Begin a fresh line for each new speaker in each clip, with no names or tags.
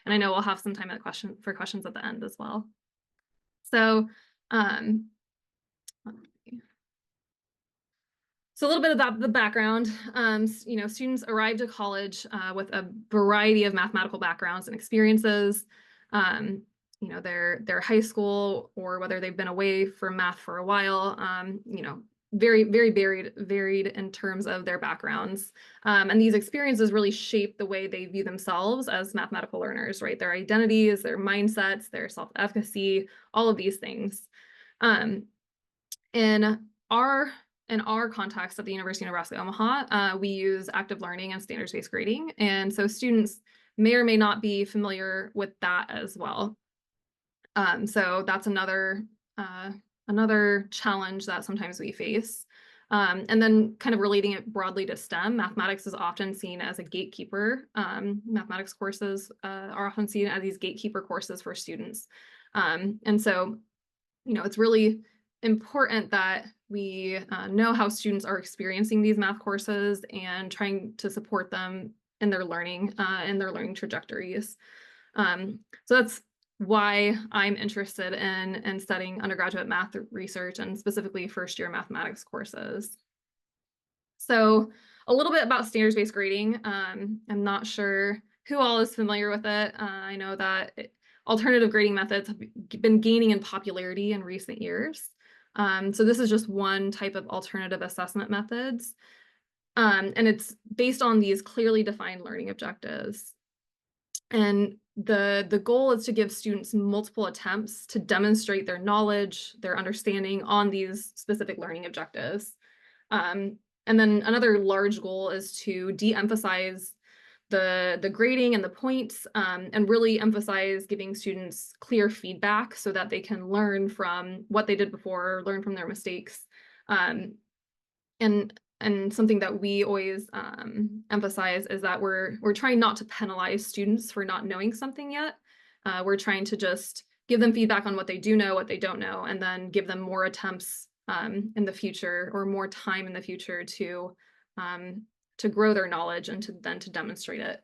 And I know we'll have some time for questions at the end as well. So, um, so a little bit about the background. Students arrive to college with a variety of mathematical backgrounds and experiences. Um, their high school, or whether they've been away from math for a while, very, very varied in terms of their backgrounds. And these experiences really shape the way they view themselves as mathematical learners, right? Their identities, their mindsets, their self-efficacy, all of these things. Um, in our in our context at the University of Nebraska-Omaha, we use active learning and standards-based grading, and so students may or may not be familiar with that as well. So that's another challenge that sometimes we face. And then kind of relating it broadly to STEM, mathematics is often seen as a gatekeeper. Mathematics courses are often seen as these gatekeeper courses for students. And so it's really important that we know how students are experiencing these math courses and trying to support them in their learning trajectories. So that's why I'm interested in studying undergraduate math research and specifically first year mathematics courses. So a little bit about standards-based grading. I'm not sure who all is familiar with it. I know that alternative grading methods have been gaining in popularity in recent years. So this is just one type of alternative assessment methods. And it's based on these clearly defined learning objectives. And the goal is to give students multiple attempts to demonstrate their knowledge, their understanding on these specific learning objectives. And then another large goal is to de-emphasize the grading and the points, and really emphasize giving students clear feedback so that they can learn from what they did before, learn from their mistakes. And something that we always emphasize is that we're trying not to penalize students for not knowing something yet. We're trying to just give them feedback on what they do know, what they don't know, and then give them more attempts in the future, or more time in the future to grow their knowledge and to demonstrate it.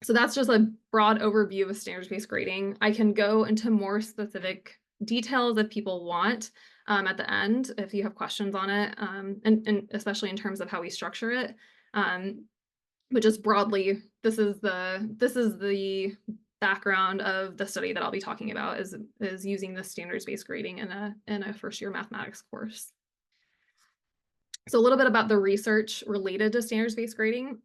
So that's just a broad overview of standards-based grading. I can go into more specific details if people want at the end, if you have questions on it, and especially in terms of how we structure it. But just broadly, this is the background of the study that I'll be talking about, is using the standards-based grading in a first-year mathematics course. So a little bit about the research related to standards-based grading.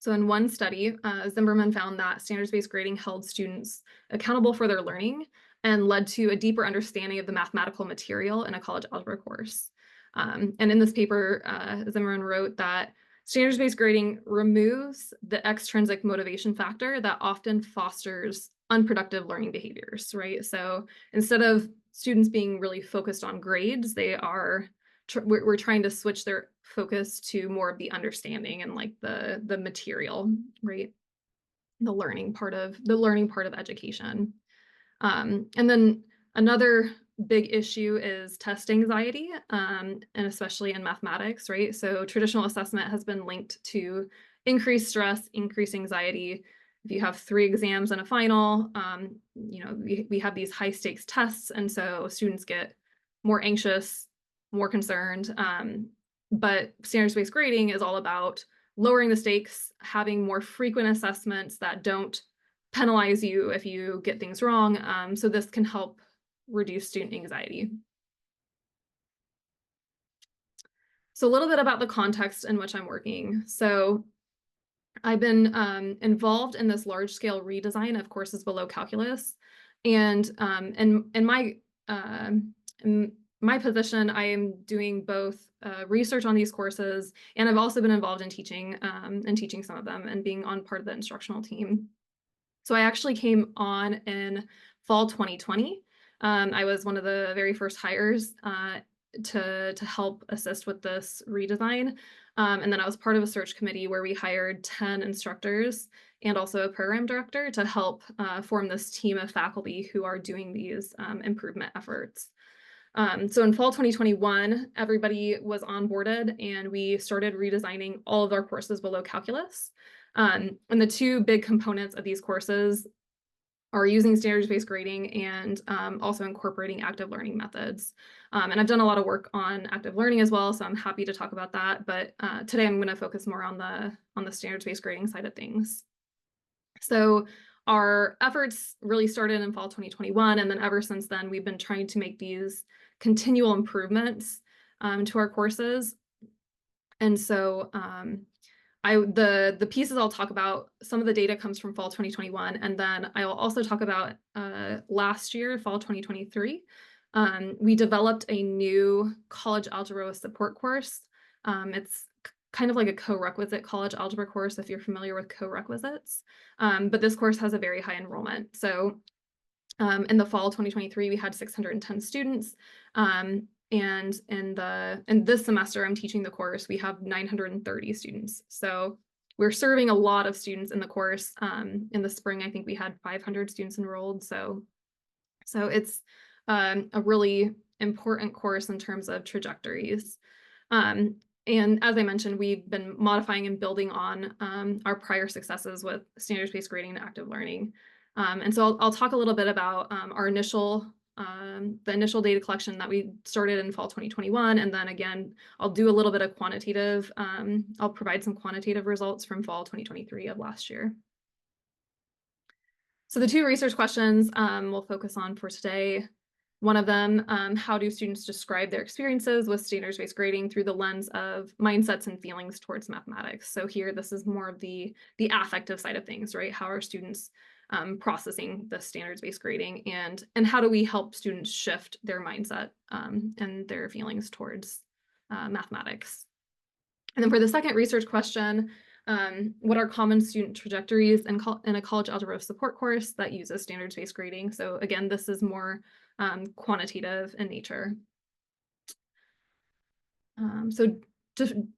So in one study, Zimmerman found that standards-based grading held students accountable for their learning and led to a deeper understanding of the mathematical material in a college algebra course. And in this paper, Zimmerman wrote that standards-based grading removes the extrinsic motivation factor that often fosters unproductive learning behaviors, right? So instead of students being really focused on grades, we're trying to switch their focus to more of the understanding and like the material, right? The learning part of education. And then another big issue is test anxiety, and especially in mathematics, right? So traditional assessment has been linked to increased stress, increased anxiety. If you have 3 exams and a final, we have these high stakes tests, and so students get more anxious, more concerned. But standards-based grading is all about lowering the stakes, having more frequent assessments that don't penalize you if you get things wrong. So this can help reduce student anxiety. So a little bit about the context in which I'm working. So I've been involved in this large-scale redesign of courses below calculus, and in my position, I am doing both research on these courses, and I've also been involved in teaching some of them and being on part of the instructional team. So I actually came on in fall 2020. I was one of the very first hires to help assist with this redesign. And then I was part of a search committee where we hired 10 instructors and also a program director to help form this team of faculty who are doing these improvement efforts. So in fall 2021, everybody was onboarded and we started redesigning all of our courses below calculus. And the two big components of these courses are using standards-based grading and also incorporating active learning methods. And I've done a lot of work on active learning as well, so I'm happy to talk about that. But today I'm going to focus more on the standards-based grading side of things. So our efforts really started in fall 2021, and then ever since then, we've been trying to make these continual improvements to our courses. And so the pieces I'll talk about, some of the data comes from fall 2021, and then I will also talk about last year, fall 2023. We developed a new college algebra support course. It's kind of like a co-requisite college algebra course if you're familiar with co-requisites, but this course has a very high enrollment. So in the fall 2023, we had 610 students. And in this semester, I'm teaching the course, we have 930 students. So we're serving a lot of students in the course. In the spring, I think we had 500 students enrolled. So it's a really important course in terms of trajectories. And as I mentioned, we've been modifying and building on our prior successes with standards-based grading and active learning. And so I'll talk a little bit about the initial data collection that we started in fall 2021. And then again, I'll do a little bit of quantitative, I'll provide some quantitative results from fall 2023 of last year. So the two research questions we'll focus on for today. One of them, how do students describe their experiences with standards-based grading through the lens of mindsets and feelings towards mathematics? So here, this is more of the affective side of things, right? How are students processing the standards-based grading, and how do we help students shift their mindset and their feelings towards mathematics? And then for the second research question, what are common student trajectories in a college algebra support course that uses standards-based grading? So again, this is more quantitative in nature. So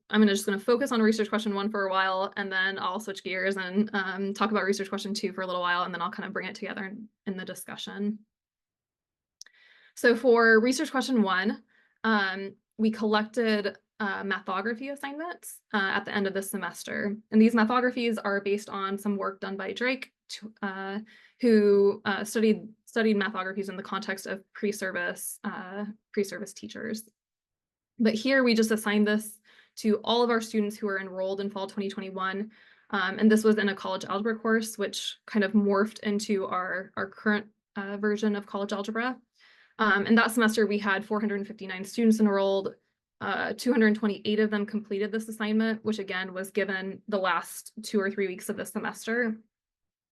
I'm just going to focus on research question 1 for a while, and then I'll switch gears and talk about research question 2 for a little while, and then I'll kind of bring it together in the discussion. So for research question 1, we collected mathography assignments at the end of the semester. And these mathographies are based on some work done by Drake, who studied mathographies in the context of pre-service teachers. But here we just assigned this to all of our students who were enrolled in fall 2021. And this was in a college algebra course, which kind of morphed into our current version of college algebra. And that semester, we had 459 students enrolled. 228 of them completed this assignment, which again was given the last 2 or 3 weeks of the semester.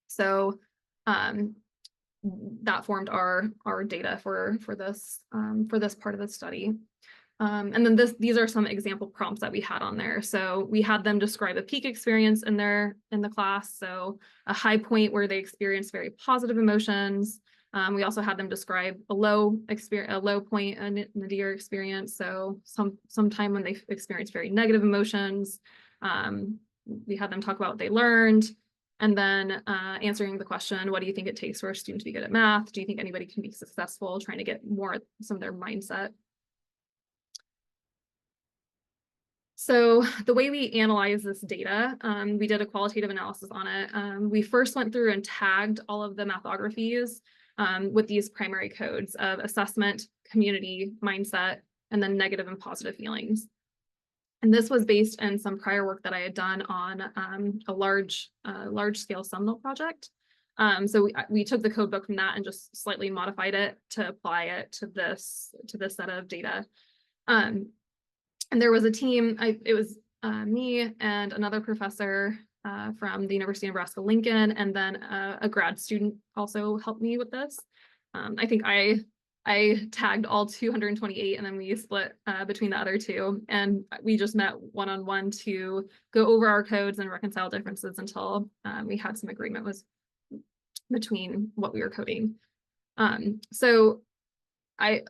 So that formed our data for this part of the study. And then these are some example prompts that we had on there. So we had them describe a peak experience in the class. So a high point where they experienced very positive emotions. We also had them describe a low point, a nadir experience. So some time when they experienced very negative emotions. We had them talk about what they learned, and then answering the question, what do you think it takes for a student to be good at math? Do you think anybody can be successful? Trying to get more at some of their mindset. So the way we analyze this data, we did a qualitative analysis on it. We first went through and tagged all of the mathographies with these primary codes of assessment, community, mindset, and then negative and positive feelings. And this was based in some prior work that I had done on a large scale Seminole project. So we took the code book from that and just slightly modified it to apply it to this set of data. And there was a team, it was me and another professor from the University of Nebraska-Lincoln, and then a grad student also helped me with this. I think I tagged all 228, and then we split between the other two, and we just met one-on-one to go over our codes and reconcile differences until we had some agreement between what we were coding. So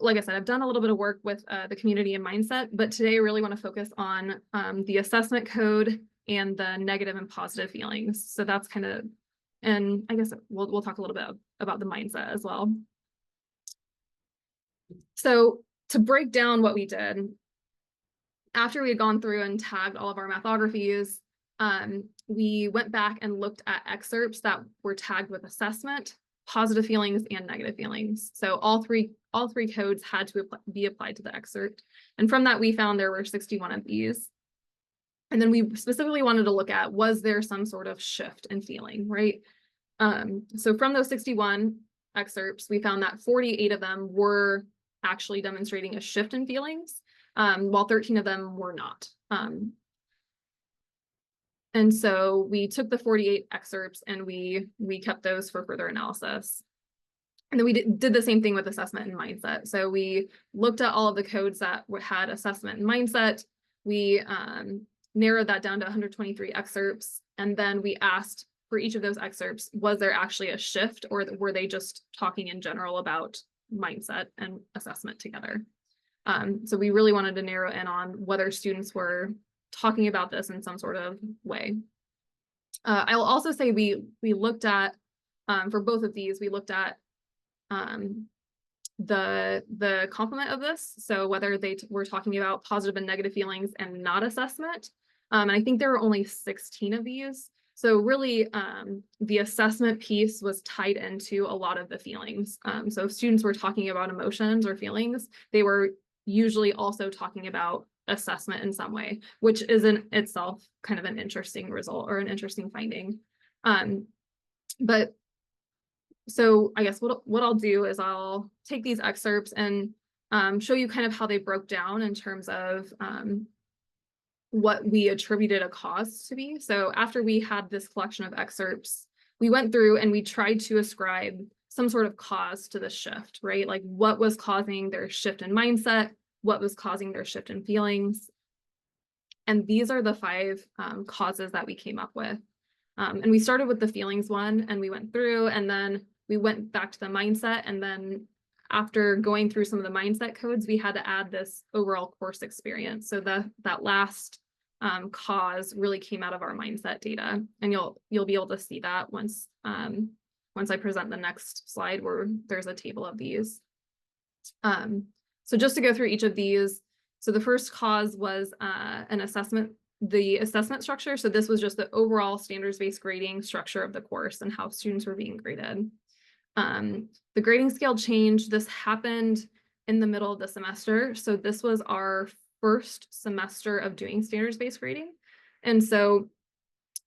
like I said, I've done a little bit of work with the community and mindset, but today I really want to focus on the assessment code and the negative and positive feelings. So that's kind of, and I guess we'll talk a little bit about the mindset as well. So to break down what we did, after we had gone through and tagged all of our mathographies, we went back and looked at excerpts that were tagged with assessment, positive feelings, and negative feelings. So all three codes had to be applied to the excerpt. And from that, we found there were 61 of these. And then we specifically wanted to look at, was there some sort of shift in feeling, right? So from those 61 excerpts, we found that 48 of them were actually demonstrating a shift in feelings, while 13 of them were not. And so we took the 48 excerpts and we kept those for further analysis. And then we did the same thing with assessment and mindset. So we looked at all of the codes that had assessment and mindset. We narrowed that down to 123 excerpts. And then we asked for each of those excerpts, was there actually a shift, or were they just talking in general about mindset and assessment together? So we really wanted to narrow in on whether students were talking about this in some sort of way. I will also say we looked at, for both of these, we looked at the complement of this, so whether they were talking about positive and negative feelings and not assessment. And I think there were only 16 of these. So really, the assessment piece was tied into a lot of the feelings. So if students were talking about emotions or feelings, they were usually also talking about assessment in some way, which is in itself kind of an interesting result or an interesting finding. But so I guess what I'll do is I'll take these excerpts and show you kind of how they broke down in terms of what we attributed a cause to be. So after we had this collection of excerpts, we went through and we tried to ascribe some sort of cause to the shift, right? Like what was causing their shift in mindset, what was causing their shift in feelings. And these are the 5 causes that we came up with. And we started with the feelings one, and we went through, and then we went back to the mindset. And then after going through some of the mindset codes, we had to add this overall course experience. So that last cause really came out of our mindset data. And you'll be able to see that once I present the next slide, where there's a table of these. So just to go through each of these, so the first cause was the assessment structure. So this was just the overall standards-based grading structure of the course and how students were being graded. The grading scale change, this happened in the middle of the semester. So this was our first semester of doing standards-based grading. And so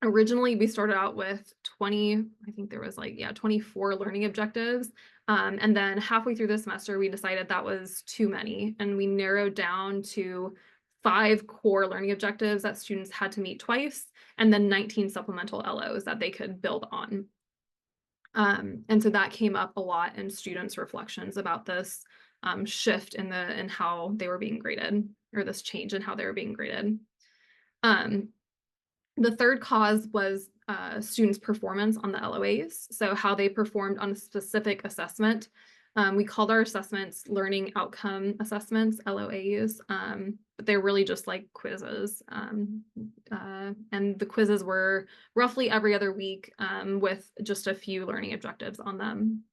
originally we started out with 20, I think there was 24 learning objectives. And then halfway through the semester, we decided that was too many, and we narrowed down to 5 core learning objectives that students had to meet twice, and then 19 supplemental LOs that they could build on. And so that came up a lot in students' reflections about this shift in how they were being graded, or this change in how they were being graded. The third cause was students' performance on the LOAs, so how they performed on a specific assessment. We called our assessments learning outcome assessments, LOAs, but they're really just like quizzes. And the quizzes were roughly every other week with just a few learning objectives on them.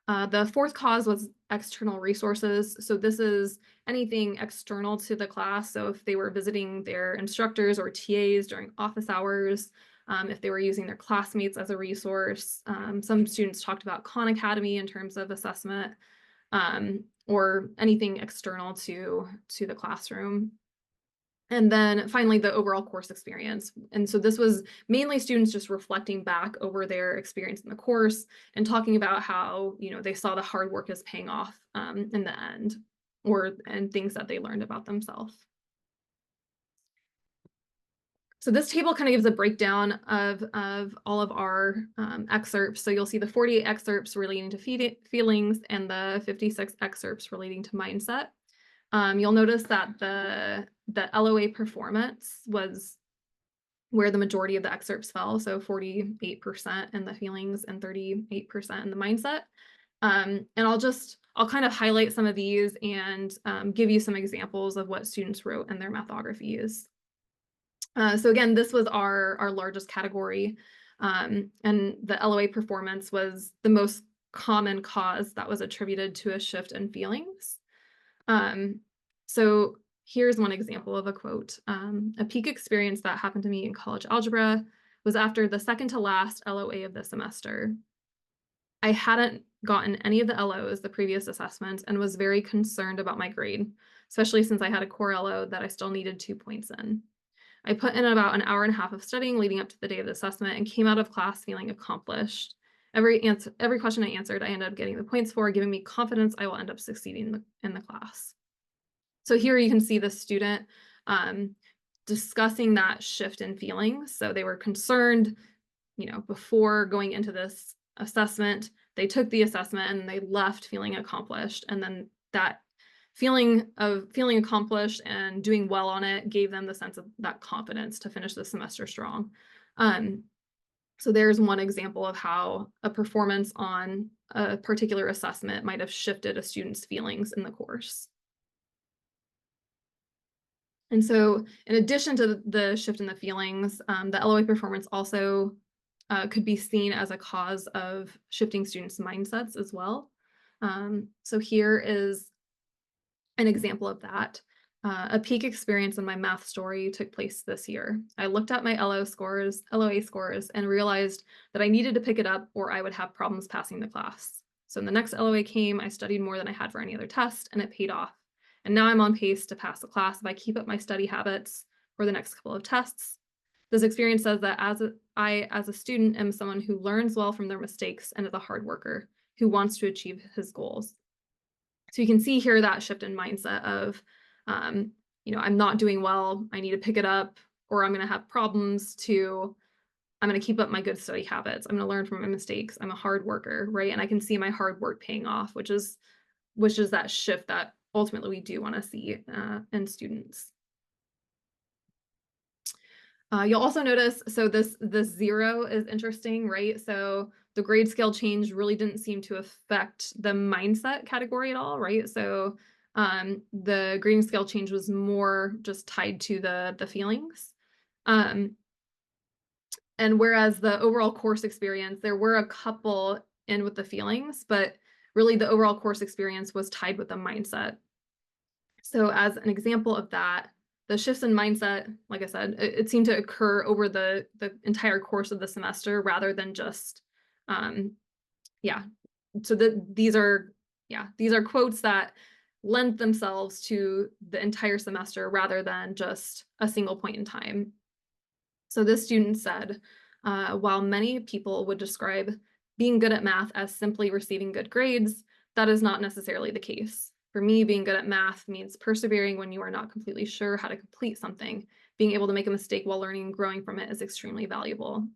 The fourth cause was external resources. So this is anything external to the class. So if they were visiting their instructors or TAs during office hours, if they were using their classmates as a resource. Some students talked about Khan Academy in terms of assessment, or anything external to the classroom. And then finally, the overall course experience. And so this was mainly students just reflecting back over their experience in the course and talking about how, they saw the hard work is paying off in the end, and things that they learned about themselves. So this table kind of gives a breakdown of all of our excerpts. So you'll see the 48 excerpts relating to feelings and the 56 excerpts relating to mindset. You'll notice that the LOA performance was where the majority of the excerpts fell, so 48% in the feelings and 38% in the mindset. And I'll kind of highlight some of these and give you some examples of what students wrote in their mathographies. So again, this was our largest category, and the LOA performance was the most common cause that was attributed to a shift in feelings. So here's one example of a quote. A peak experience that happened to me in college algebra was after the second to last LOA of the semester. I hadn't gotten any of the LOs the previous assessment and was very concerned about my grade, especially since I had a core LO that I still needed 2 points in. I put in about an hour and a half of studying leading up to the day of the assessment and came out of class feeling accomplished. Every question I answered, I ended up getting the points for, giving me confidence I will end up succeeding in the class. So here you can see the student um, discussing that shift in feelings. So they were concerned, before going into this assessment. They took the assessment and they left feeling accomplished. And then that feeling of feeling accomplished and doing well on it gave them the sense of that confidence to finish the semester strong. So there's one example of how a performance on a particular assessment might have shifted a student's feelings in the course. And so in addition to the shift in the feelings, the LOA performance also could be seen as a cause of shifting students' mindsets as well. So here is an example of that. A peak experience in my math story took place this year. I looked at my LOA scores, and realized that I needed to pick it up or I would have problems passing the class. So when the next LOA came, I studied more than I had for any other test, and it paid off. And now I'm on pace to pass the class if I keep up my study habits for the next couple of tests. This experience says that I, as a student, am someone who learns well from their mistakes and is a hard worker who wants to achieve his goals. So you can see here that shift in mindset of, I'm not doing well, I need to pick it up, or I'm going to have problems I'm going to keep up my good study habits. I'm going to learn from my mistakes. I'm a hard worker, right? And I can see my hard work paying off, which is that shift that ultimately we do want to see in students. You'll also notice, so this 0 is interesting, right? So the grade scale change really didn't seem to affect the mindset category at all, right? So the grading scale change was more just tied to the feelings. And whereas the overall course experience, there were a couple in with the feelings, but really the overall course experience was tied with the mindset. So as an example of that, the shifts in mindset, like I said, it seemed to occur over the entire course of the semester rather than just, yeah. So these are quotes that lend themselves to the entire semester rather than just a single point in time. So this student said, while many people would describe being good at math as simply receiving good grades, that is not necessarily the case. For me, being good at math means persevering when you are not completely sure how to complete something. Being able to make a mistake while learning and growing from it is extremely valuable,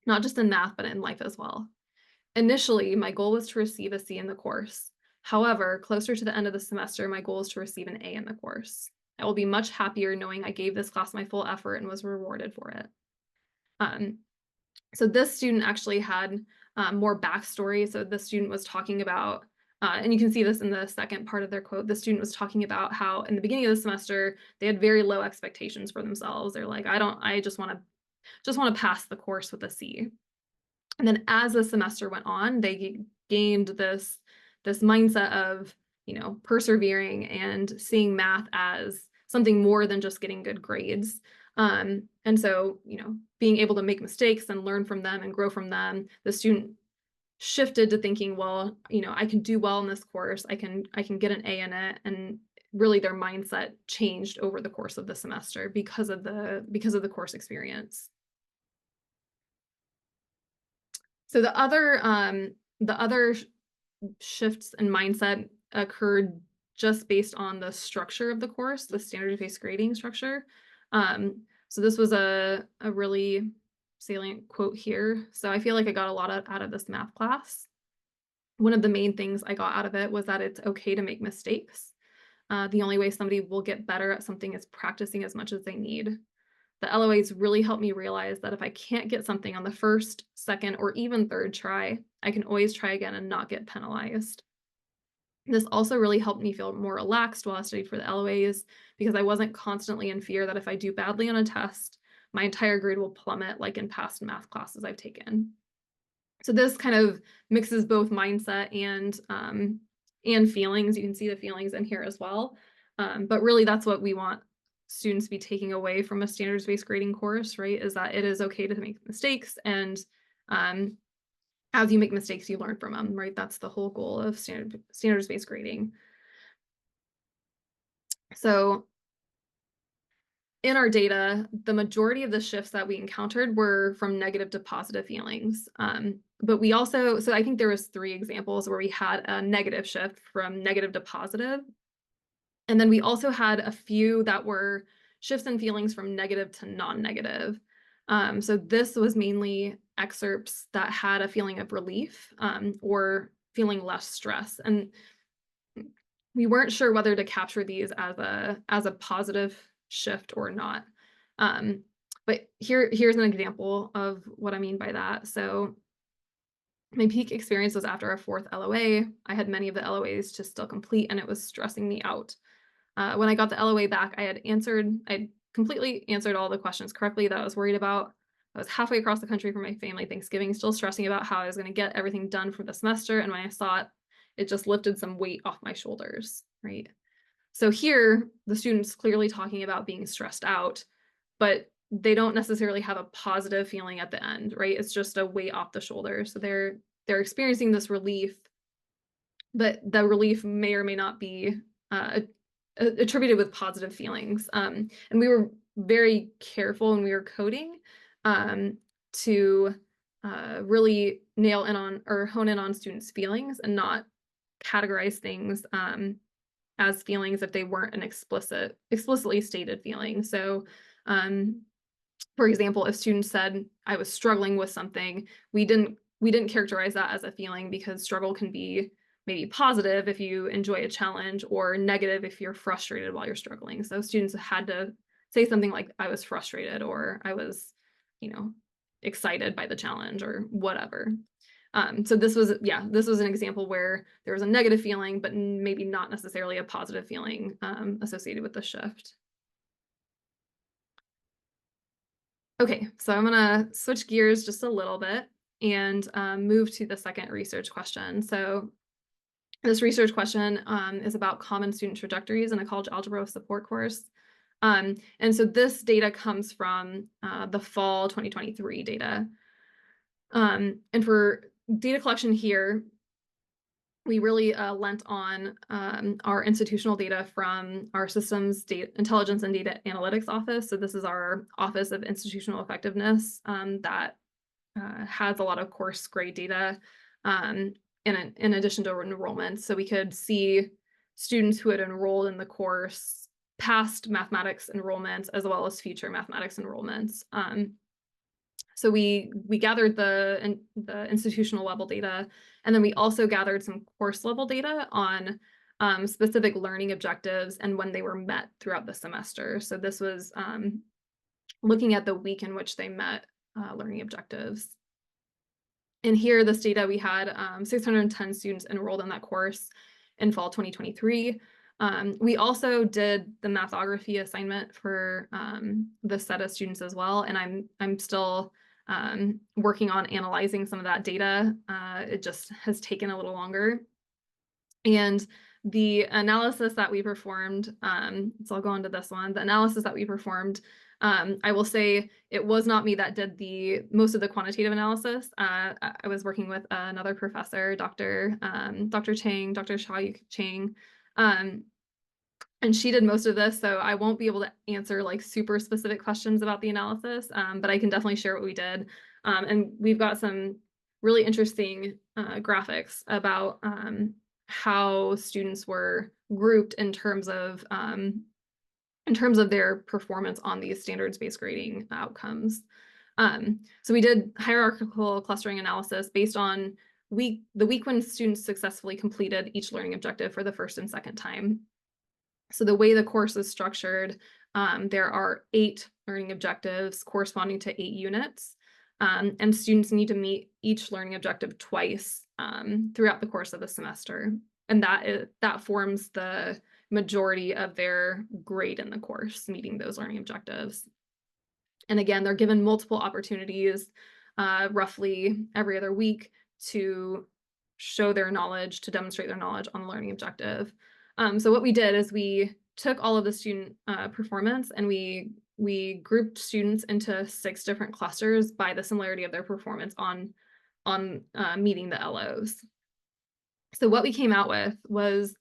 not just in math, but in life as well. Initially, my goal was to receive a C in the course. However, closer to the end of the semester, my goal is to receive an A in the course. I will be much happier knowing I gave this class my full effort and was rewarded for it. So this student actually had more backstory. So the student was talking about, and you can see this in the second part of their quote, the student was talking about how in the beginning of the semester, they had very low expectations for themselves. They're like, I just want to pass the course with a C. And then as the semester went on, they gained this mindset of, persevering and seeing math as something more than just getting good grades. And so, being able to make mistakes and learn from them and grow from them, the student shifted to thinking, well, I can do well in this course. I can get an A in it. And really their mindset changed over the course of the semester because of the course experience. So the other shifts in mindset occurred just based on the structure of the course, the standardized grading structure. So this was a really salient quote here. So I feel like I got a lot out of this math class. One of the main things I got out of it was that it's okay to make mistakes. The only way somebody will get better at something is practicing as much as they need. The LOAs really helped me realize that if I can't get something on the first, second, or even third try, I can always try again and not get penalized. This also really helped me feel more relaxed while I studied for the LOAs because I wasn't constantly in fear that if I do badly on a test, my entire grade will plummet like in past math classes I've taken. So this kind of mixes both mindset and and feelings. You can see the feelings in here as well. But really, that's what we want students to be taking away from a standards-based grading course, right? Is that it is okay to make mistakes, and as you make mistakes, you learn from them, right? That's the whole goal of standards-based grading. So in our data, the majority of the shifts that we encountered were from negative to positive feelings. But we also, so I think there was 3 examples where we had a negative shift from negative to positive. And then we also had a few that were shifts in feelings from negative to non-negative. So this was mainly excerpts that had a feeling of relief, or feeling less stress. And we weren't sure whether to capture these as a positive shift or not. But here's an example of what I mean by that. So my peak experience was after our 4th LOA. I had many of the LOAs to still complete, and it was stressing me out. When I got the LOA back, I completely answered all the questions correctly that I was worried about. I was halfway across the country for my family Thanksgiving, still stressing about how I was going to get everything done for the semester. And when I saw it, it just lifted some weight off my shoulders, right? So here, the student's clearly talking about being stressed out, but they don't necessarily have a positive feeling at the end, right? It's just a weight off the shoulders. So they're experiencing this relief, but the relief may or may not be attributed with positive feelings. And we were very careful when we were coding to really nail in on or hone in on students' feelings and not categorize things as feelings if they weren't an explicitly stated feeling. So for example, if students said I was struggling with something, we didn't characterize that as a feeling, because struggle can be maybe positive if you enjoy a challenge, or negative if you're frustrated while you're struggling. So students had to say something like I was frustrated, or I was, excited by the challenge, or whatever. So this was an example where there was a negative feeling, but maybe not necessarily a positive feeling associated with the shift. Okay, so I'm gonna switch gears just a little bit and move to the second research question. So this research question is about common student trajectories in a college algebra support course. And so this data comes from the fall 2023 data. And for data collection here, we really lent on our institutional data from our systems data intelligence and data analytics office. So this is our Office of Institutional Effectiveness that has a lot of course grade data in addition to enrollment. So we could see students who had enrolled in the course, past mathematics enrollments, as well as future mathematics enrollments. So we gathered the institutional level data, and then we also gathered some course level data on specific learning objectives and when they were met throughout the semester. So this was looking at the week in which they met learning objectives. And here, this data, we had 610 students enrolled in that course in fall 2023. We also did the mathography assignment for the set of students as well, and I'm still working on analyzing some of that data. It just has taken a little longer. And the analysis that we performed, so I'll go into this one, the analysis that we performed, I will say it was not me that did most of the quantitative analysis. I was working with another professor, Dr. Chang, Dr. Xiaoyu Chang, and she did most of this, so I won't be able to answer like super specific questions about the analysis, but I can definitely share what we did. And we've got some really interesting graphics about how students were grouped in terms of their performance on these standards-based grading outcomes. So we did hierarchical clustering analysis based on the week when students successfully completed each learning objective for the first and second time. So the way the course is structured, there are 8 learning objectives corresponding to 8 units, and students need to meet each learning objective twice throughout the course of the semester. And that forms the majority of their grade in the course, meeting those learning objectives. And again, they're given multiple opportunities, roughly every other week, to show their knowledge, to demonstrate their knowledge on the learning objective. So what we did is we took all of the student performance and we grouped students into 6 different clusters by the similarity of their performance on meeting the LOs. So what we came out with was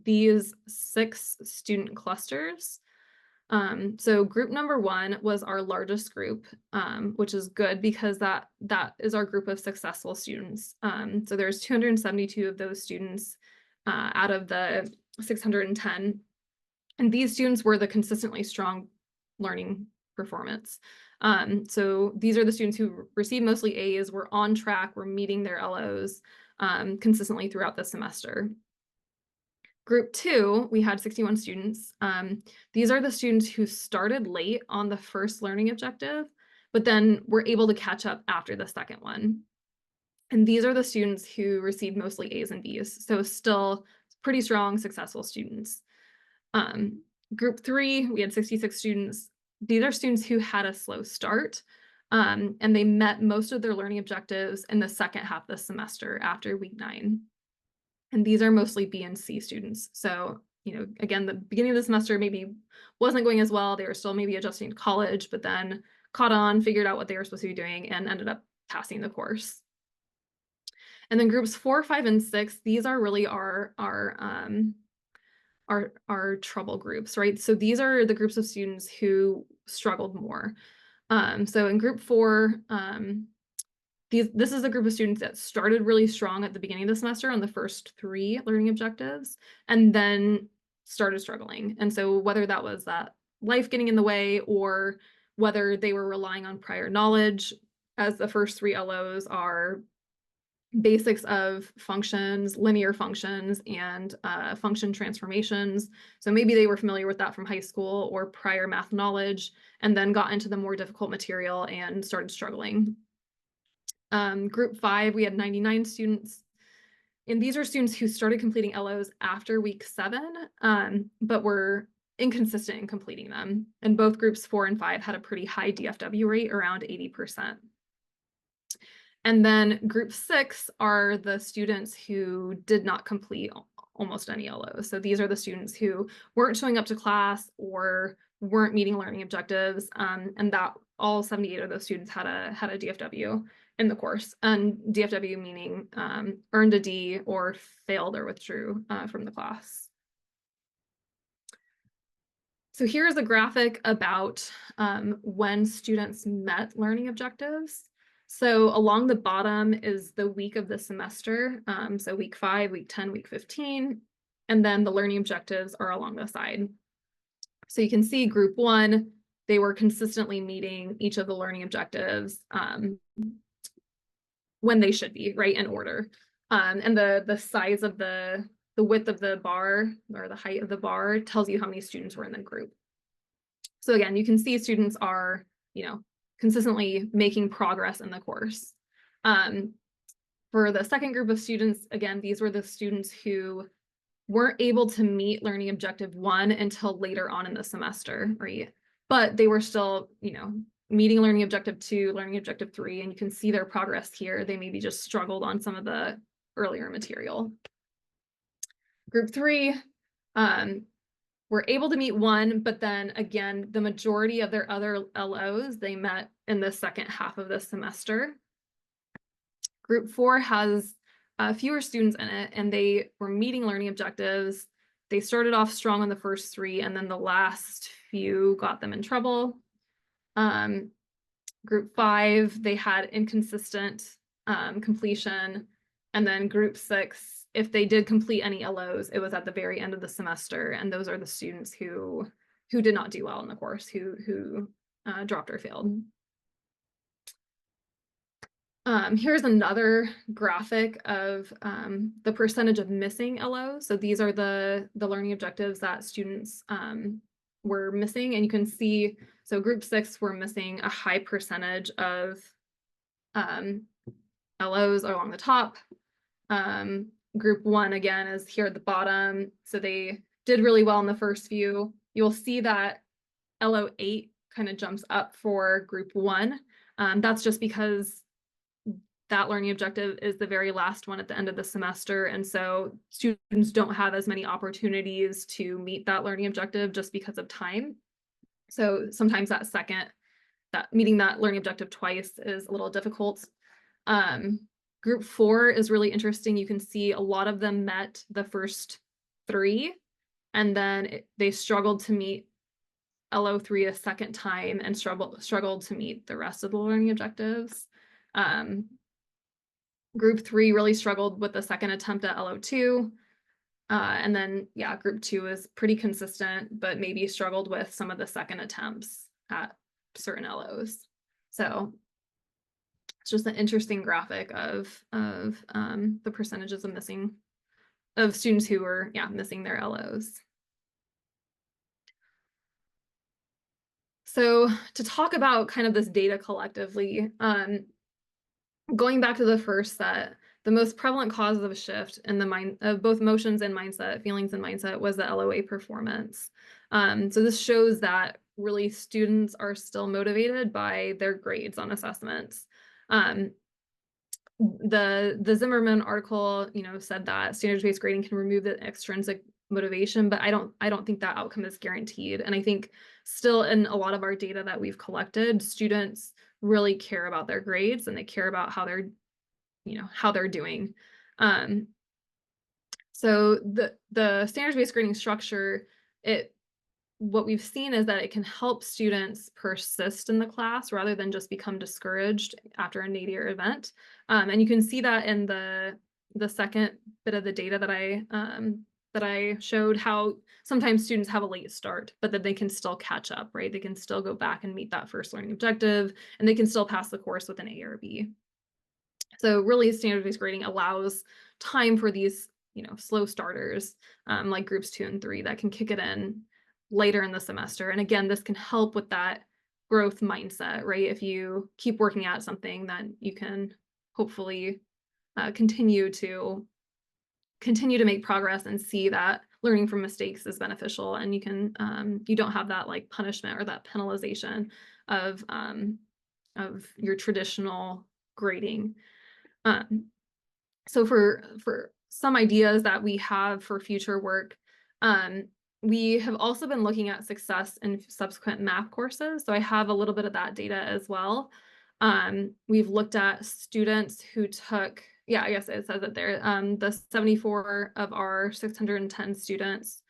these 6 student clusters. So group number 1 was our largest group, which is good because that is our group of successful students. So there's 272 of those students out of the 610. And these students were the consistently strong learning performance. So these are the students who received mostly A's, were on track, were meeting their LOs consistently throughout the semester. Group 2, we had 61 students. These are the students who started late on the first learning objective, but then were able to catch up after the second one. And these are the students who received mostly A's and B's, so still pretty strong, successful students. Group 3, we had 66 students. These are students who had a slow start, and they met most of their learning objectives in the second half of the semester after week 9. And these are mostly B and C students. So, again, the beginning of the semester maybe wasn't going as well. They were still maybe adjusting to college, but then caught on, figured out what they were supposed to be doing, and ended up passing the course. And then groups 4, 5, and 6, these are really our trouble groups, right? So these are the groups of students who struggled more. So in group 4, this is a group of students that started really strong at the beginning of the semester on the first 3 learning objectives, and then started struggling. And so whether that was that life getting in the way, or whether they were relying on prior knowledge, as the first 3 LOs are basics of functions, linear functions, and function transformations. So maybe they were familiar with that from high school or prior math knowledge, and then got into the more difficult material and started struggling. Group 5, we had 99 students. And these are students who started completing LOs after week 7, but were inconsistent in completing them. And both groups 4 and 5 had a pretty high DFW rate, around 80%. And then group 6 are the students who did not complete almost any LOs. So these are the students who weren't showing up to class or weren't meeting learning objectives, and that all 78 of those students had a DFW in the course. And DFW meaning earned a D or failed or withdrew from the class. So here's a graphic about when students met learning objectives. So along the bottom is the week of the semester. So week 5, week 10, week 15, and then the learning objectives are along the side. So you can see group 1, they were consistently meeting each of the learning objectives when they should be, right, in order. And the size of the width of the bar, or the height of the bar, tells you how many students were in the group. So again, you can see students are, consistently making progress in the course. For the second group of students, again, these were the students who weren't able to meet learning objective 1 until later on in the semester, right? But they were still, meeting learning objective 2, learning objective 3, and you can see their progress here. They maybe just struggled on some of the earlier material. Group 3, were able to meet 1, but then again, the majority of their other LOs, they met in the second half of the semester. Group 4 has fewer students in it, and they were meeting learning objectives. They started off strong on the first 3, and then the last few got them in trouble. Group 5, they had inconsistent completion. And then group 6, if they did complete any LOs, it was at the very end of the semester. And those are the students who did not do well in the course, who dropped or failed. Here's another graphic of the percentage of missing LOs. So these are the learning objectives that students were missing. And you can see, so group 6 were missing a high percentage of LOs along the top. Group 1, again, is here at the bottom. So they did really well in the first few. You'll see that LO 8 kind of jumps up for group 1. That's just because that learning objective is the very last one at the end of the semester. And so students don't have as many opportunities to meet that learning objective just because of time. So sometimes that meeting that learning objective twice is a little difficult. Group 4 is really interesting. You can see a lot of them met the first 3, and then they struggled to meet LO3 a second time and struggled to meet the rest of the learning objectives. Group 3 really struggled with the second attempt at LO2. And then, yeah, group 2 is pretty consistent, but maybe struggled with some of the second attempts at certain LOs. So it's just an interesting graphic of the percentages of students who were, yeah, missing their LOs. So to talk about kind of this data collectively, going back to the first set, the most prevalent cause of a shift in the mind of both emotions and mindset, feelings and mindset, was the LOA performance. So this shows that really students are still motivated by their grades on assessments. The Zimmerman article, said that standards-based grading can remove the extrinsic motivation, but I don't think that outcome is guaranteed. And I think still in a lot of our data that we've collected, students really care about their grades and they care about how they're doing. So the standards-based grading structure, what we've seen is that it can help students persist in the class rather than just become discouraged after a nadir event. And you can see that in the second bit of the data that I showed, how sometimes students have a late start, but that they can still catch up, right? They can still go back and meet that first learning objective, and they can still pass the course with an A or B. So really, standard-based grading allows time for these, slow starters, like groups 2 and 3, that can kick it in later in the semester. And again, this can help with that growth mindset, right? If you keep working at something, then you can hopefully continue to make progress and see that learning from mistakes is beneficial, and you don't have that like punishment or that penalization of your traditional grading. So for some ideas that we have for future work, we have also been looking at success in subsequent math courses. So I have a little bit of that data as well. We've looked at students who took, yeah, I guess it says it there, the 74 of our 610 students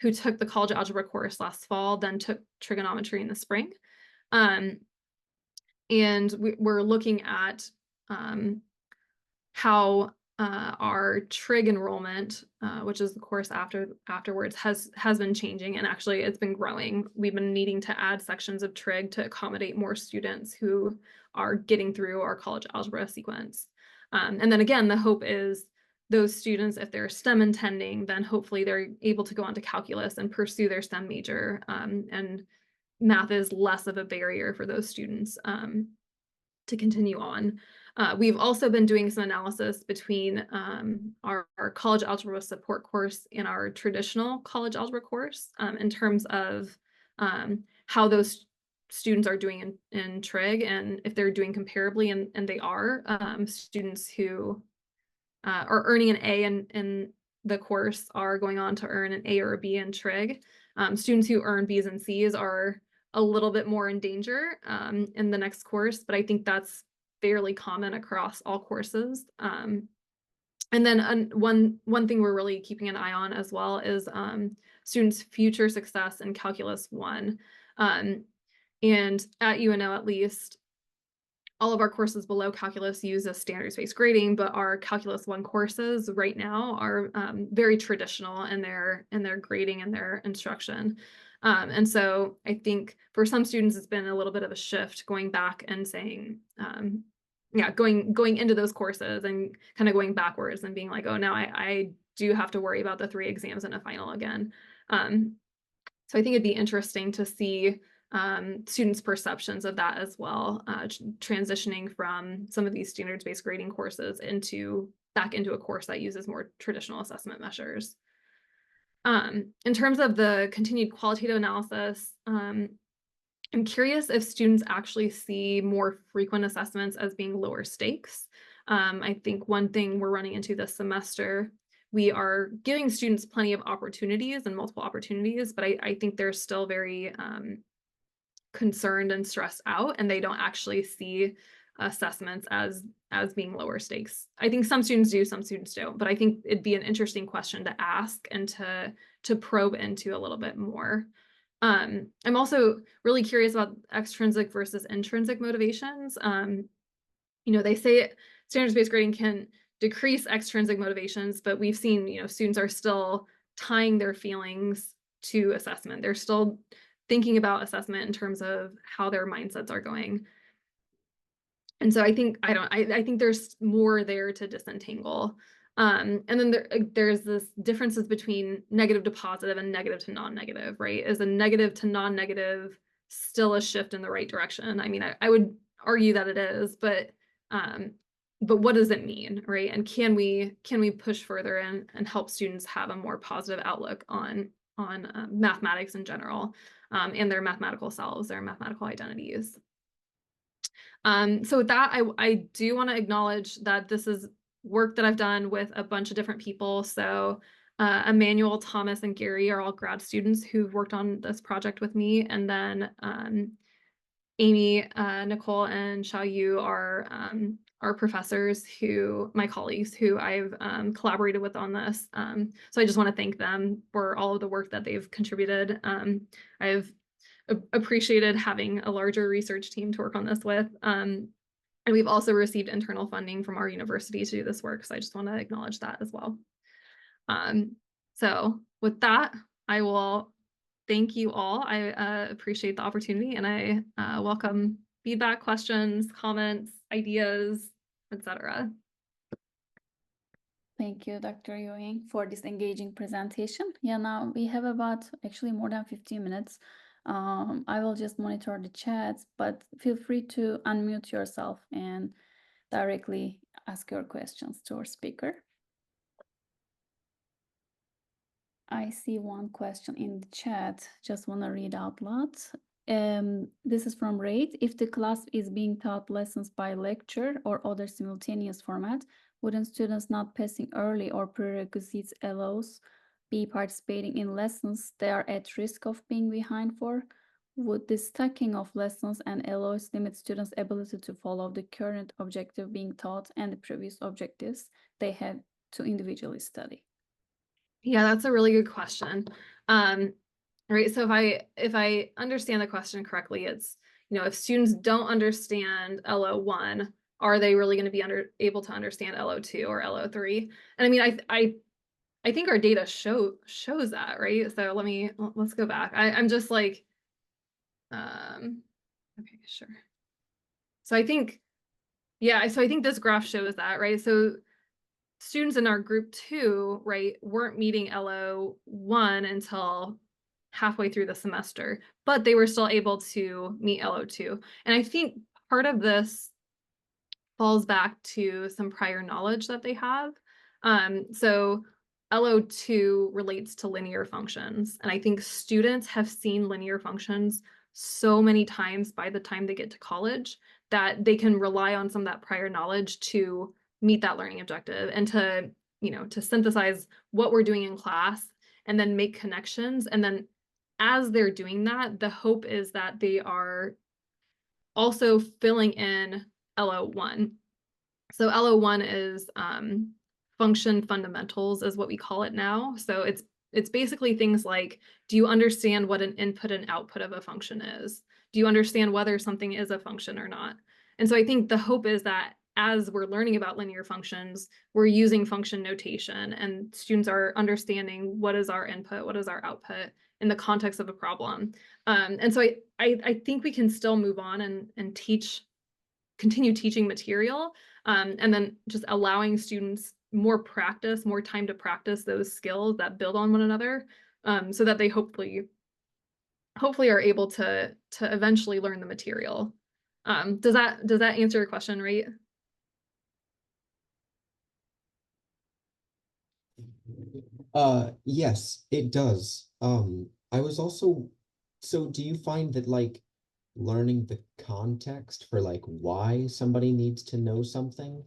who took the college algebra course last fall, then took trigonometry in the spring. And we're looking at how our trig enrollment, which is the course afterwards, has been changing, and actually it's been growing. We've been needing to add sections of trig to accommodate more students who are getting through our college algebra sequence. And then again, the hope is those students, if they're STEM intending, then hopefully they're able to go on to calculus and pursue their STEM major, and math is less of a barrier for those students to continue on. We've also been doing some analysis between our college algebra support course and our traditional college algebra course, in terms of how those students are doing in trig, and if they're doing comparably, and they are. Students who are earning an A in the course are going on to earn an A or a B in trig. Students who earn B's and C's are a little bit more in danger in the next course, but I think that's fairly common across all courses. And then one thing we're really keeping an eye on as well is students' future success in Calculus 1. And at UNO, at least, all of our courses below calculus use a standards-based grading, but our Calculus 1 courses right now are very traditional in their grading and their instruction. And so I think for some students, it's been a little bit of a shift going back and saying, going into those courses and kind of going backwards and being like, oh, now I do have to worry about the 3 exams and a final again. So I think it'd be interesting to see students' perceptions of that as well, transitioning from some of these standards-based grading courses back into a course that uses more traditional assessment measures. In terms of the continued qualitative analysis, I'm curious if students actually see more frequent assessments as being lower stakes. I think one thing we're running into this semester, we are giving students plenty of opportunities and multiple opportunities, but I think they're still very concerned and stressed out, and they don't actually see assessments as being lower stakes. I think some students do, some students don't, but I think it'd be an interesting question to ask and to probe into a little bit more. I'm also really curious about extrinsic versus intrinsic motivations. They say standards-based grading can decrease extrinsic motivations, but we've seen, students are still tying their feelings to assessment. They're still thinking about assessment in terms of how their mindsets are going. And so I think I think there's more there to disentangle. And then there's this differences between negative to positive and negative to non-negative, right? Is a negative to non-negative still a shift in the right direction? I mean, I would argue that it is, but what does it mean, right? And can we push further and help students have a more positive outlook on mathematics in general, and their mathematical selves, their mathematical identities? So with that, I do want to acknowledge that this is work that I've done with a bunch of different people. So Emmanuel, Thomas, and Gary are all grad students who've worked on this project with me. And then Amy, Nicole, and Xiao Yu are professors my colleagues who I've collaborated with on this. So I just want to thank them for all of the work that they've contributed. I've appreciated having a larger research team to work on this with. And we've also received internal funding from our university to do this work. So I just want to acknowledge that as well. So with that, I will thank you all. I appreciate the opportunity, and I welcome feedback, questions, comments, ideas, etc.
Thank you, Dr. Uhing, for this engaging presentation. Yeah, now we have about actually more than 15 minutes. I will just monitor the chats, but feel free to unmute yourself and directly ask your questions to our speaker. I see one question in the chat, just want to read out loud. This is from Raid. If the class is being taught lessons by lecture or other simultaneous format, wouldn't students not passing early or prerequisites allows be participating in lessons they are at risk of being behind for? Would the stacking of lessons and allows limit students' ability to follow the current objective being taught and the previous objectives they had to individually study?
Yeah, that's a really good question. Right. So if I understand the question correctly, it's, if students don't understand LO1, are they really going to be able to understand LO2 or LO3? And I mean, I think our data shows that, right? So let's go back. I'm just like, okay, sure. So I think, yeah, so I think this graph shows that, right? So students in our group 2, right, weren't meeting LO1 until halfway through the semester, but they were still able to meet LO2. And I think part of this falls back to some prior knowledge that they have. So LO2 relates to linear functions, and I think students have seen linear functions so many times by the time they get to college that they can rely on some of that prior knowledge to meet that learning objective and to synthesize what we're doing in class and then make connections. And then as they're doing that, the hope is that they are also filling in LO1. So LO1 is function fundamentals is what we call it now. So it's basically things like, do you understand what an input and output of a function is? Do you understand whether something is a function or not? And so I think the hope is that as we're learning about linear functions, we're using function notation and students are understanding what is our input, what is our output in the context of a problem. And so I think we can still move on and continue teaching material, and then just allowing students more practice, more time to practice those skills that build on one another, so that they hopefully are able to eventually learn the material. Does that answer your question, right?
Yes, it does. I was also, so do you find that like learning the context for like why somebody needs to know something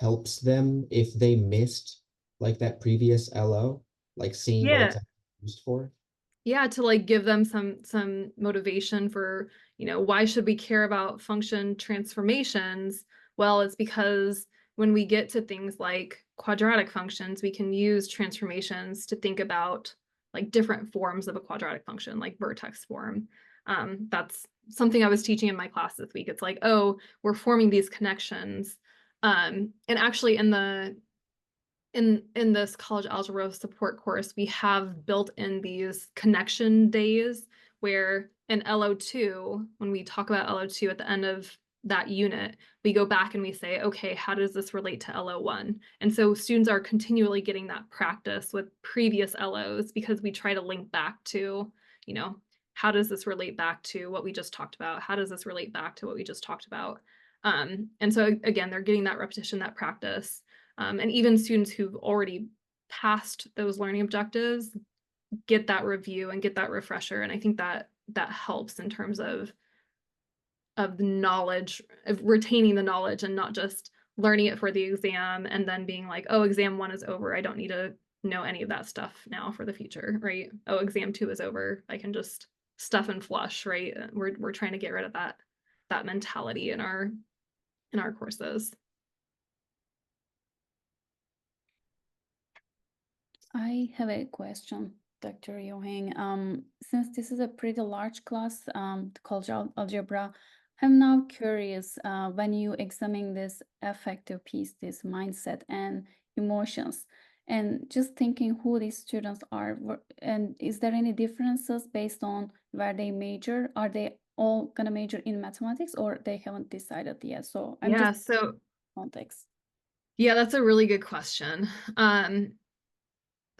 helps them if they missed like that previous LO, like seeing what it's
Yeah.
actually used for?
Yeah, to like give them some motivation for, why should we care about function transformations? Well, it's because when we get to things like quadratic functions, we can use transformations to think about like different forms of a quadratic function, like vertex form. That's something I was teaching in my class this week. It's like, oh, we're forming these connections. And actually in this college algebra support course, we have built in these connection days where in LO2, when we talk about LO2 at the end of that unit, we go back and we say, okay, how does this relate to LO1? And so students are continually getting that practice with previous LOs because we try to link back to, how does this relate back to what we just talked about? How does this relate back to what we just talked about? And so again, they're getting that repetition, that practice. And even students who've already passed those learning objectives get that review and get that refresher. And I think that helps in terms of the knowledge, of retaining the knowledge and not just learning it for the exam and then being like, oh, exam 1 is over. I don't need to know any of that stuff now for the future, right? Oh, exam 2 is over. I can just stuff and flush, right? We're trying to get rid of that mentality in our courses.
I have a question, Dr. Uhing. Since this is a pretty large class, college algebra, I'm now curious, when you examine this affective piece, this mindset and emotions, and just thinking who these students are, and is there any differences based on where they major? Are they all gonna major in mathematics, or they haven't decided yet? So I'm
Yeah,
just
so
context.
yeah, that's a really good question.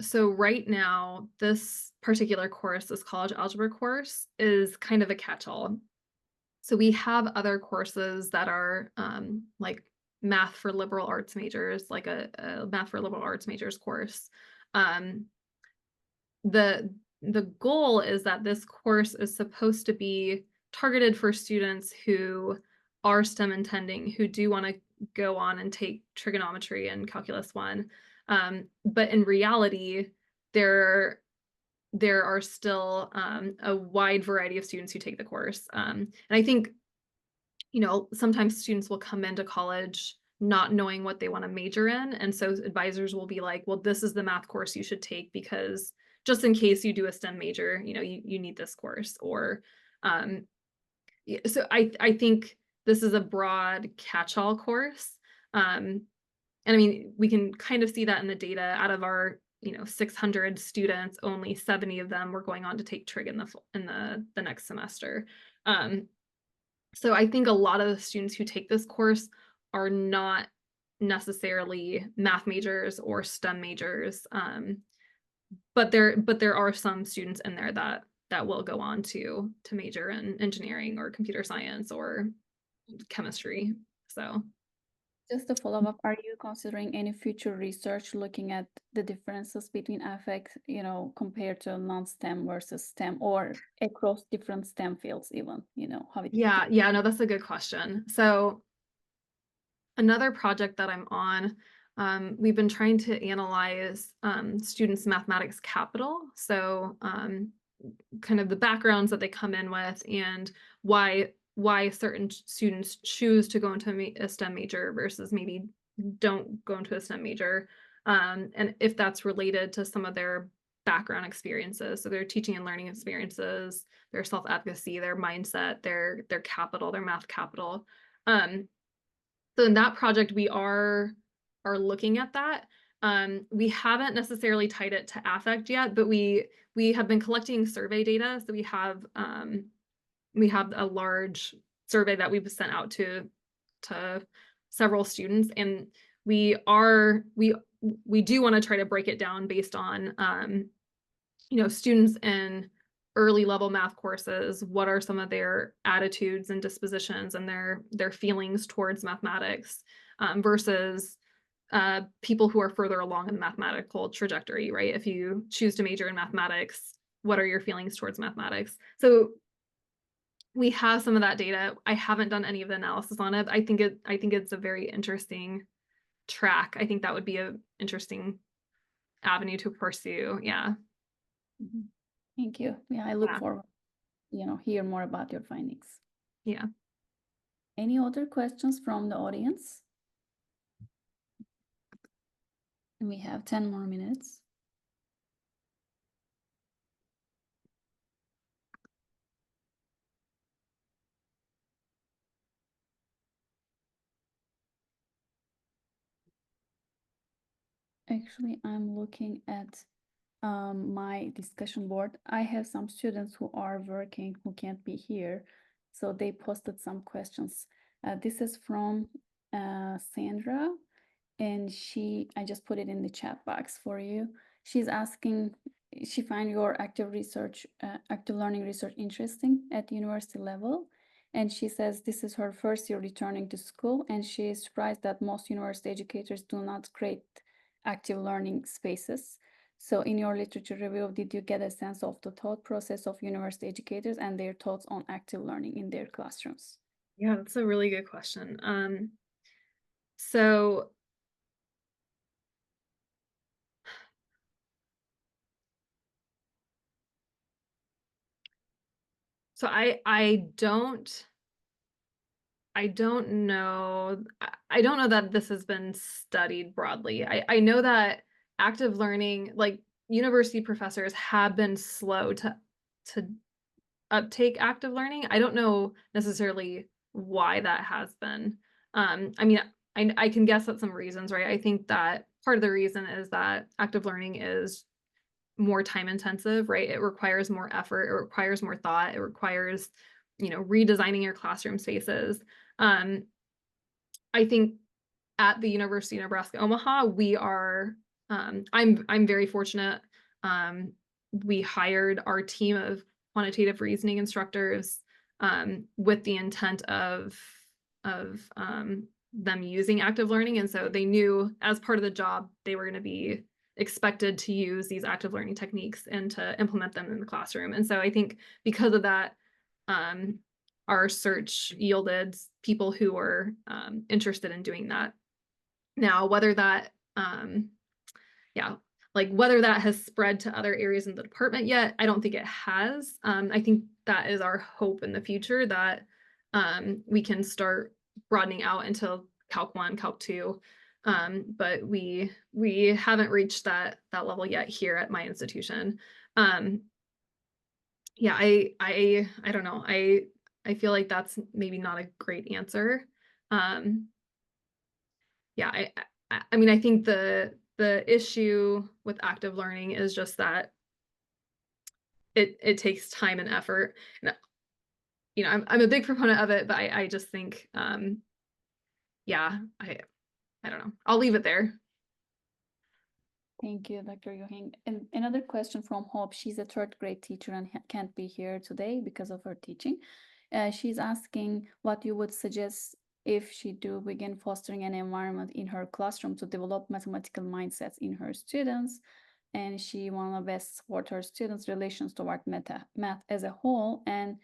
So right now, this particular course, this college algebra course, is kind of a catch-all. So we have other courses that are like math for liberal arts majors, like a math for liberal arts majors course. Um, the goal is that this course is supposed to be targeted for students who are STEM intending, who do want to go on and take trigonometry and calculus 1. But in reality, there are still a wide variety of students who take the course. And I think, sometimes students will come into college not knowing what they want to major in. And so advisors will be like, well, this is the math course you should take because just in case you do a STEM major, you need this course. Or so I think this is a broad catch-all course. And I mean, we can kind of see that in the data. Out of our 600 students, only 70 of them were going on to take trig in the next semester. So I think a lot of the students who take this course are not necessarily math majors or STEM majors, but there are some students in there that will go on to major in engineering or computer science or chemistry. So
Just to follow up, are you considering any future research looking at the differences between affect, compared to non-STEM versus STEM, or across different STEM fields even, how it
yeah, no, that's a good question. So another project that I'm on, we've been trying to analyze students' mathematics capital. So kind of the backgrounds that they come in with and why certain students choose to go into a STEM major versus maybe don't go into a STEM major, and if that's related to some of their background experiences, so their teaching and learning experiences, their self-advocacy, their mindset, their capital, their math capital. So in that project, we are looking at that. We haven't necessarily tied it to affect yet, but we have been collecting survey data. So we have a large survey that we've sent out to several students, and we do want to try to break it down based on students in early level math courses. What are some of their attitudes and dispositions and their feelings towards mathematics, versus people who are further along in the mathematical trajectory, right? If you choose to major in mathematics, what are your feelings towards mathematics? So we have some of that data. I haven't done any of the analysis on it. I think it's a very interesting track, I think that would be an interesting avenue to pursue. Yeah.
Mhm. Thank you. Yeah, I look
Yeah.
forward, hear more about your findings.
Yeah.
Any other questions from the audience? And we have 10 more minutes. Actually, I'm looking at my discussion board. I have some students who are working who can't be here, so they posted some questions. This is from Sandra, and I just put it in the chat box for you. She's asking, she find your active learning research interesting at university level. And she says this is her first year returning to school, and she is surprised that most university educators do not create active learning spaces. So in your literature review, did you get a sense of the thought process of university educators and their thoughts on active learning in their classrooms?
Yeah, that's a really good question. So so I don't know. I don't know that this has been studied broadly. I know that active learning, like university professors have been slow to uptake active learning. I don't know necessarily why that has been. I mean, I can guess at some reasons, right? I think that part of the reason is that active learning is more time intensive, right? It requires more effort, it requires more thought, it requires, redesigning your classroom spaces. Um, I think at the University of Nebraska Omaha, we are I'm very fortunate. Um, we hired our team of quantitative reasoning instructors with the intent of them using active learning. And so they knew as part of the job they were going to be expected to use these active learning techniques and to implement them in the classroom. And so I think because of that, um, our search yielded people who were interested in doing that. Now, whether that, yeah, like whether that has spread to other areas in the department yet, I don't think it has. I think that is our hope in the future that we can start broadening out into Calc 1, Calc 2. But we haven't reached that level yet here at my institution. Yeah, I don't know. I feel like that's maybe not a great answer. Um, yeah, I mean, I think the issue with active learning is just that it takes time and effort. And, I'm a big proponent of it, but I just think, yeah, I don't know. I'll leave it there.
Thank you, Dr. Uhing. And another question from Hope. She's a third grade teacher and can't be here today because of her teaching. She's asking what you would suggest if she do begin fostering an environment in her classroom to develop mathematical mindsets in her students. And she want to best support her students' relations toward math as a whole. And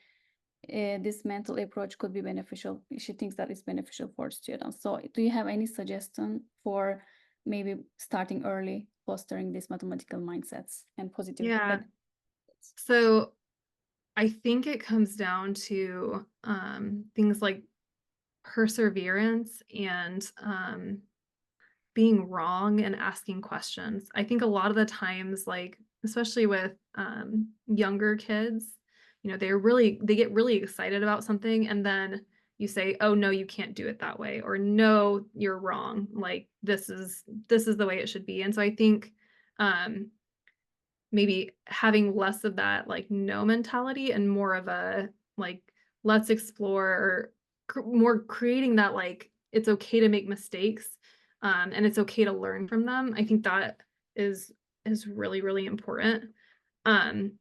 this mental approach could be beneficial. She thinks that it's beneficial for students. So do you have any suggestion for maybe starting early, fostering these mathematical mindsets and positive
Yeah.
benefits?
So I think it comes down to things like perseverance and being wrong and asking questions. I think a lot of the times, like especially with younger kids, they get really excited about something, and then you say, "Oh no, you can't do it that way," or "No, you're wrong. Like this is the way it should be." And so I think um, maybe having less of that like no mentality and more of a like let's explore or more creating that like it's okay to make mistakes and it's okay to learn from them. I think that is is really really important. um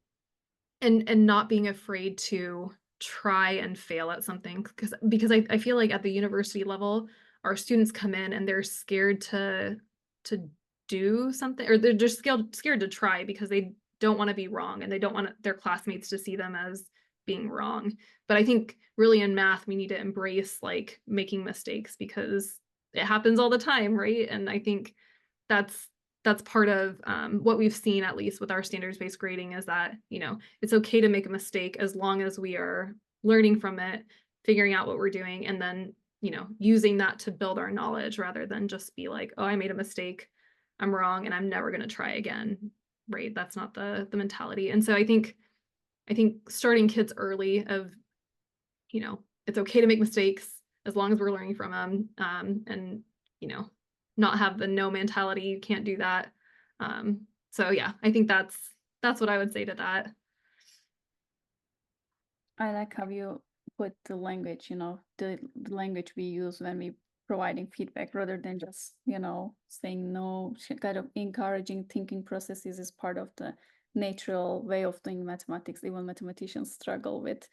and not being afraid to try and fail at something because I feel like at the university level our students come in and they're scared to do something, or they're just scared to try because they don't want to be wrong and they don't want their classmates to see them as being wrong. But I think really in math we need to embrace like making mistakes because it happens all the time, right? And I think that's that's part of what we've seen, at least with our standards-based grading, is that, it's okay to make a mistake as long as we are learning from it, figuring out what we're doing, and then, using that to build our knowledge rather than just be like, oh, I made a mistake, I'm wrong, and I'm never going to try again. Right? That's not the mentality. And so I think starting kids early of, it's okay to make mistakes as long as we're learning from them, and you know, not have the no mentality. You can't do that. So yeah, I think that's what I would say to that.
I like how you put the language, the language we use when we providing feedback rather than just, saying no, kind of encouraging thinking processes is part of the natural way of doing mathematics. Even mathematicians struggle with,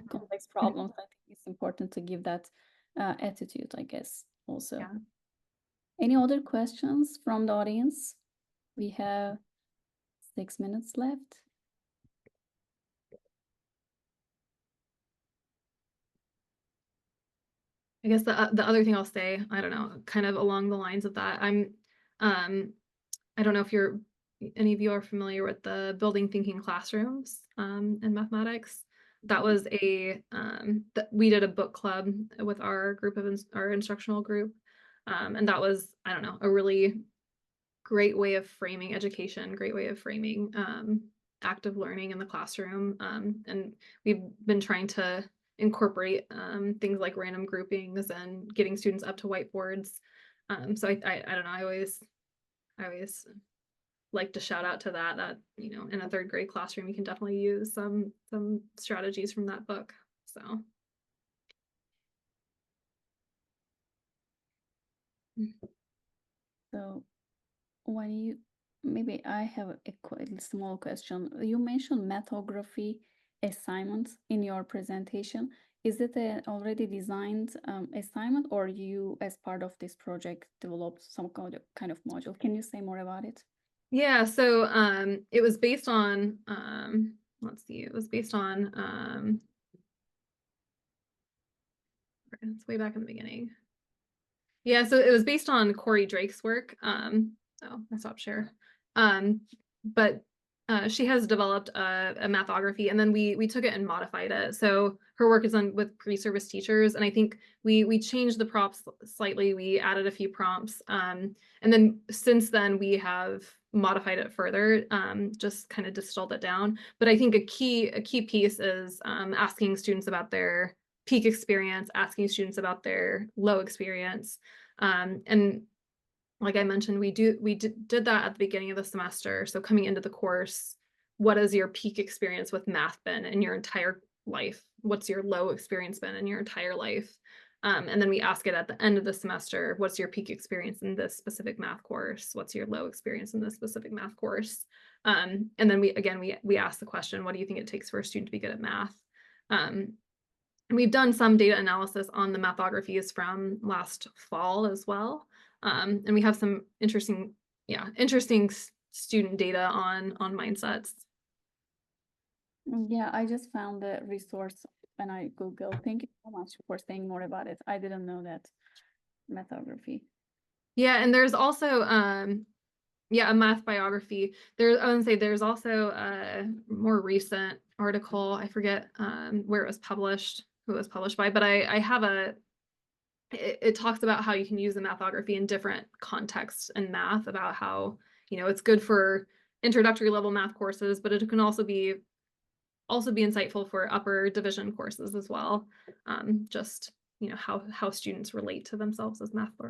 complex problems. I think it's important to give that attitude, I guess, also.
Yeah.
Any other questions from the audience? We have 6 minutes left.
I guess the other thing I'll say, I don't know, kind of along the lines of that, I don't know if any of you are familiar with the building thinking classrooms in mathematics. That was we did a book club with our group of our instructional group, and that was, I don't know, a really great way of framing education, great way of framing active learning in the classroom, and we've been trying to incorporate things like random groupings and getting students up to whiteboards. So I don't know, I always like to shout out to that in a third grade classroom you can definitely use some strategies from that book.
So maybe I have a small question. You mentioned mathography assignments in your presentation. Is it an already designed assignment, or you, as part of this project, developed some kind of module? Can you say more about it?
Yeah, so it was based on let's see, it was based on it's way back in the beginning. Yeah, so it was based on Corey Drake's work. Oh, I stopped share. But she has developed a mathography, and then we took it and modified it. So her work is done with pre-service teachers, and I think we changed the prompts slightly. We added a few prompts, and then since then we have modified it further, just kind of distilled it down. But I think a key piece is asking students about their peak experience, asking students about their low experience. And like I mentioned, we did that at the beginning of the semester. So coming into the course, what has your peak experience with math been in your entire life? What's your low experience been in your entire life? And then we ask it at the end of the semester, what's your peak experience in this specific math course? What's your low experience in this specific math course? And then we ask the question, what do you think it takes for a student to be good at math? And we've done some data analysis on the mathographies from last fall as well. And we have some interesting student data on mindsets.
Yeah, I just found the resource when I Googled. Thank you so much for saying more about it. I didn't know that mathography.
Yeah, and there's also a math biography. I would say there's also a more recent article. I forget where it was published, who it was published by, but I have it talks about how you can use the mathography in different contexts in math, about how, it's good for introductory level math courses, but it can also be insightful for upper division courses as well. Just, how students relate to themselves as math learners.